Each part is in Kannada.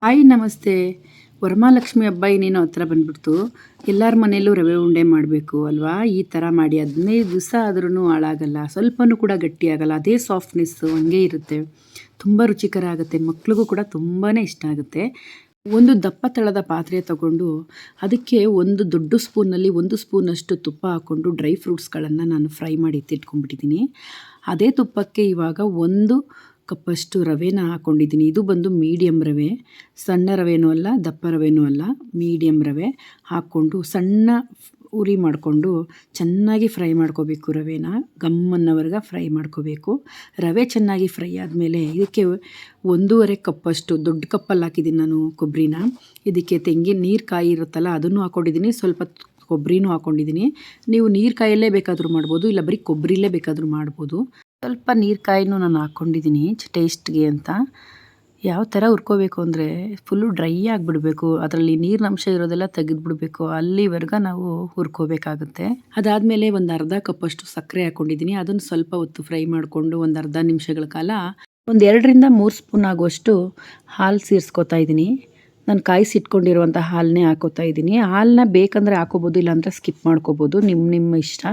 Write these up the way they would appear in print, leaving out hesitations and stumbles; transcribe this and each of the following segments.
ಹಾಯ್ ನಮಸ್ತೆ. ವರಮಹಾಲಕ್ಷ್ಮಿ ಹಬ್ಬ ಇನ್ನೇನೋ ಹತ್ರ ಬಂದ್ಬಿಡ್ತು. ಎಲ್ಲರ ಮನೆಯಲ್ಲೂ ರವೆ ಉಂಡೆ ಮಾಡಬೇಕು ಅಲ್ವಾ? ಈ ಥರ ಮಾಡಿ 15 ದಿವಸ ಆದ್ರೂ ಹಾಳಾಗಲ್ಲ, ಸ್ವಲ್ಪನೂ ಕೂಡ ಗಟ್ಟಿಯಾಗಲ್ಲ. ಅದೇ ಸಾಫ್ಟ್ನೆಸ್ಸು ಹಂಗೆ ಇರುತ್ತೆ. ತುಂಬ ರುಚಿಕರ ಆಗುತ್ತೆ. ಮಕ್ಳಿಗೂ ಕೂಡ ತುಂಬಾ ಇಷ್ಟ ಆಗುತ್ತೆ. ಒಂದು ದಪ್ಪ ತಳದ ಪಾತ್ರೆ ತಗೊಂಡು ಅದಕ್ಕೆ ಒಂದು ದೊಡ್ಡ ಸ್ಪೂನಲ್ಲಿ 1 ಸ್ಪೂನಷ್ಟು ತುಪ್ಪ ಹಾಕ್ಕೊಂಡು ಡ್ರೈ ಫ್ರೂಟ್ಸ್ಗಳನ್ನು ನಾನು ಫ್ರೈ ಮಾಡಿ ಎತ್ತಿಟ್ಕೊಂಡ್ಬಿಟ್ಟಿದ್ದೀನಿ. ಅದೇ ತುಪ್ಪಕ್ಕೆ ಇವಾಗ 1 ಕಪ್ಪಷ್ಟು ರವೆನ ಹಾಕ್ಕೊಂಡಿದ್ದೀನಿ. ಇದು ಬಂದು ಮೀಡಿಯಮ್ ರವೆ, ಸಣ್ಣ ರವೆನೂ ಅಲ್ಲ, ದಪ್ಪ ರವೆನೂ ಅಲ್ಲ, ಮೀಡಿಯಮ್ ರವೆ ಹಾಕ್ಕೊಂಡು ಸಣ್ಣ ಉರಿ ಮಾಡಿಕೊಂಡು ಚೆನ್ನಾಗಿ ಫ್ರೈ ಮಾಡ್ಕೋಬೇಕು. ರವೆನ ಗಮ್ಮನ್ನವರೆಗೆ ಫ್ರೈ ಮಾಡ್ಕೋಬೇಕು. ರವೆ ಚೆನ್ನಾಗಿ ಫ್ರೈ ಆದಮೇಲೆ ಇದಕ್ಕೆ 1.5 ಕಪ್ಪಷ್ಟು, ದೊಡ್ಡ ಕಪ್ಪಲ್ಲಿ ಹಾಕಿದ್ದೀನಿ ನಾನು ಕೊಬ್ಬರಿನ. ಇದಕ್ಕೆ ತೆಂಗಿನ ನೀರು ಕಾಯಿ ಇರುತ್ತಲ್ಲ ಅದನ್ನು ಹಾಕ್ಕೊಂಡಿದ್ದೀನಿ, ಸ್ವಲ್ಪ ಕೊಬ್ಬರಿನೂ ಹಾಕ್ಕೊಂಡಿದ್ದೀನಿ. ನೀವು ನೀರು ಕಾಯಲ್ಲೇ ಬೇಕಾದರೂ ಮಾಡ್ಬೋದು, ಇಲ್ಲ ಬರೀ ಕೊಬ್ಬರಿಲೇ ಬೇಕಾದರೂ ಮಾಡ್ಬೋದು. ಸ್ವಲ್ಪ ನೀರು ಕಾಯಿನೂ ನಾನು ಹಾಕ್ಕೊಂಡಿದ್ದೀನಿ ಟೇಸ್ಟ್ಗೆ ಅಂತ. ಯಾವ ಥರ ಹುರ್ಕೋಬೇಕು ಅಂದರೆ ಫುಲ್ಲು ಡ್ರೈ ಆಗಿಬಿಡಬೇಕು, ಅದರಲ್ಲಿ ನೀರಿನಂಶ ಇರೋದೆಲ್ಲ ತೆಗೆದುಬಿಡಬೇಕು, ಅಲ್ಲಿವರೆಗೆ ನಾವು ಹುರ್ಕೋಬೇಕಾಗುತ್ತೆ. ಅದಾದಮೇಲೆ ಒಂದು ಅರ್ಧ ಕಪ್ಪಷ್ಟು ಸಕ್ಕರೆ ಹಾಕ್ಕೊಂಡಿದ್ದೀನಿ. ಅದನ್ನು ಸ್ವಲ್ಪ ಹೊತ್ತು ಫ್ರೈ ಮಾಡಿಕೊಂಡು ಒಂದು ಅರ್ಧ ನಿಮಿಷಗಳ ಕಾಲ ಒಂದು 2ರಿಂದ 3 ಸ್ಪೂನ್ ಆಗುವಷ್ಟು ಹಾಲು ಸೇರಿಸ್ಕೊತಾ ಇದ್ದೀನಿ. ನಾನು ಕಾಯಿಸಿಟ್ಕೊಂಡಿರುವಂಥ ಹಾಲನ್ನೇ ಹಾಕೋತಾ ಇದ್ದೀನಿ. ಹಾಲನ್ನ ಬೇಕಂದರೆ ಹಾಕೋಬೋದು, ಇಲ್ಲಾಂದರೆ ಸ್ಕಿಪ್ ಮಾಡ್ಕೋಬೋದು, ನಿಮ್ಮ ಇಷ್ಟ.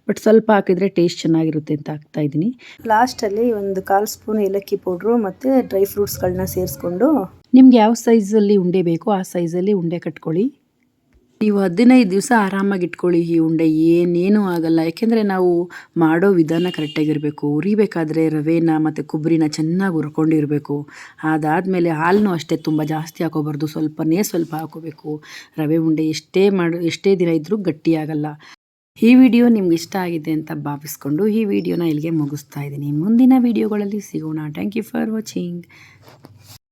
ಬಟ್ ಸ್ವಲ್ಪ ಹಾಕಿದರೆ ಟೇಸ್ಟ್ ಚೆನ್ನಾಗಿರುತ್ತೆ ಅಂತ ಹಾಕ್ತಾಯಿದ್ದೀನಿ. ಲಾಸ್ಟಲ್ಲಿ ಒಂದು 1/4 ಸ್ಪೂನ್ ಏಲಕ್ಕಿ ಪೌಡ್ರು ಮತ್ತು ಡ್ರೈ ಫ್ರೂಟ್ಸ್ಗಳನ್ನ ಸೇರಿಸ್ಕೊಂಡು ನಿಮ್ಗೆ ಯಾವ ಸೈಜಲ್ಲಿ ಉಂಡೆ ಬೇಕೋ ಆ ಸೈಜಲ್ಲಿ ಉಂಡೆ ಕಟ್ಕೊಳ್ಳಿ. ನೀವು 15 ದಿವಸ ಆರಾಮಾಗಿ ಇಟ್ಕೊಳ್ಳಿ. ಈ ಉಂಡೆ ಏನೇನೂ ಆಗಲ್ಲ, ಯಾಕೆಂದರೆ ನಾವು ಮಾಡೋ ವಿಧಾನ ಕರೆಕ್ಟಾಗಿರಬೇಕು. ಉರಿಬೇಕಾದ್ರೆ ರವೆನ ಮತ್ತು ಕೊಬ್ಬರಿನ ಚೆನ್ನಾಗಿ ಹುರ್ಕೊಂಡಿರಬೇಕು. ಅದಾದಮೇಲೆ ಹಾಲನ್ನು ಅಷ್ಟೇ ತುಂಬ ಜಾಸ್ತಿ ಹಾಕೋಬಾರ್ದು, ಸ್ವಲ್ಪ ಹಾಕೋಬೇಕು. ರವೆ ಉಂಡೆ ಎಷ್ಟೇ ದಿನ ಇದ್ದರೂ ಗಟ್ಟಿಯಾಗಲ್ಲ. ಈ ವಿಡಿಯೋ ನಿಮ್ಗೆ ಇಷ್ಟ ಆಗಿದೆ ಅಂತ ಭಾವಿಸ್ಕೊಂಡು ಈ ವಿಡಿಯೋನ ಇಲ್ಲಿಗೆ ಮುಗಿಸ್ತಾ ಇದ್ದೀನಿ. ಮುಂದಿನ ವಿಡಿಯೋಗಳಲ್ಲಿ ಸಿಗೋಣ. Thank you for watching.